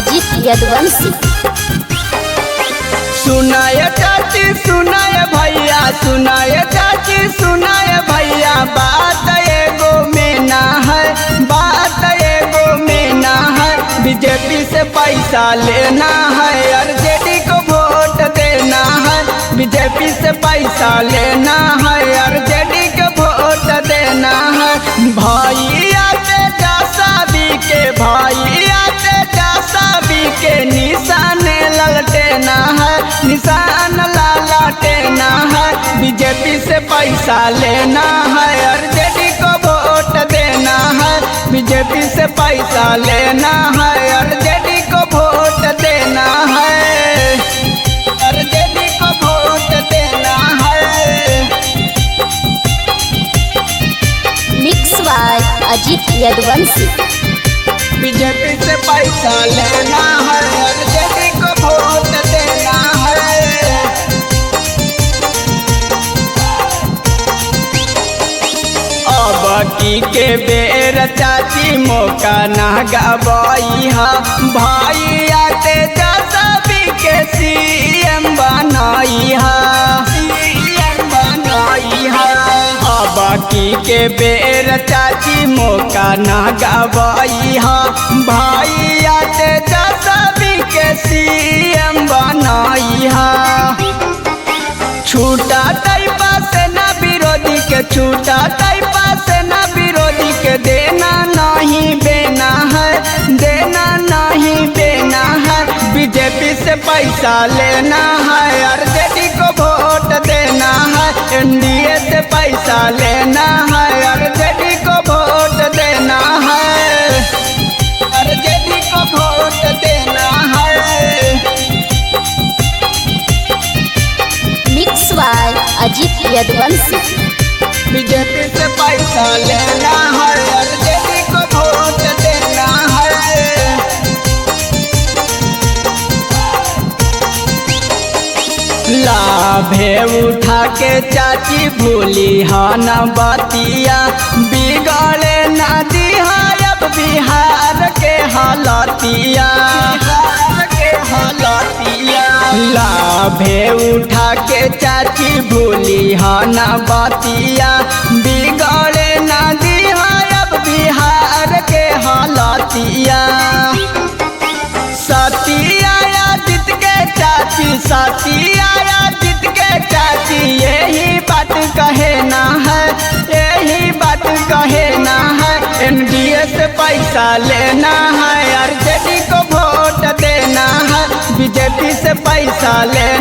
अजीत यदुवंशी। सुनाय चाची सुनाय भैया, सुनाय चाची सुनाय भैया, बात एगो में ना है, बात एगो में ना है। बीजेपी से पैसा लेना है, आरजेडी को वोट देना है। बीजेपी से पैसा लेना है, आरजेडी को वोट देना है। भैया तेजा साबी के, भैया तेजा साबी के निशान ललटेना है, निशान ललटेना है। बीजेपी से पैसा लेना है, आरजेडी को वोट देना है। बीजेपी से पैसा लेना है, आरजेडी को वोट देना है, आरजेडी को वोट देना है। Mix by Ajit Yaduvanshi. BJP से पैसा लेना है, आरजेडी को वोट देना है। अब के बेर चाची मौका ना गवाई हा, भैया तेजा साबी के सीएम बनाई हा, सीएम बनाई हा। अब के बेर चाची मौका ना गवाई हा, भैया तेजा साबी के सीएम बनाई हा। छूटा टाइपा से ना विरोधी के, छूटा टाइपा से ना विरोधी के, देना नहीं बेना है, देना नहीं बेना है। बीजेपी से पैसा लेना है, आरजेडी को वोट देना है। एनडीए से पैसा लेना है, आरजेडी को वोट देना है, आरजेडी को वोट देना है। Mix by Ajit Yaduvanshi. BJP से पैसा लेना है, आरजेडी को वोट देना है। लाभे उठा के चाची भूली हा न बतिया, बिगड़े न दिहा अब बिहार के हालतिया, बिहार के हालतिया। लाभे उठा के चाची भूली हा न बतिया, बिगड़े न दिहा अब बिहार के हालतिया। सतिया जीत के चाची, सतिया जीत के चाची, यही बात कहना है, यही बात कहना है। एनडीए से पैसा लेना है, आरजेडी को वोट देना है। बीजेपी से पैसा लेना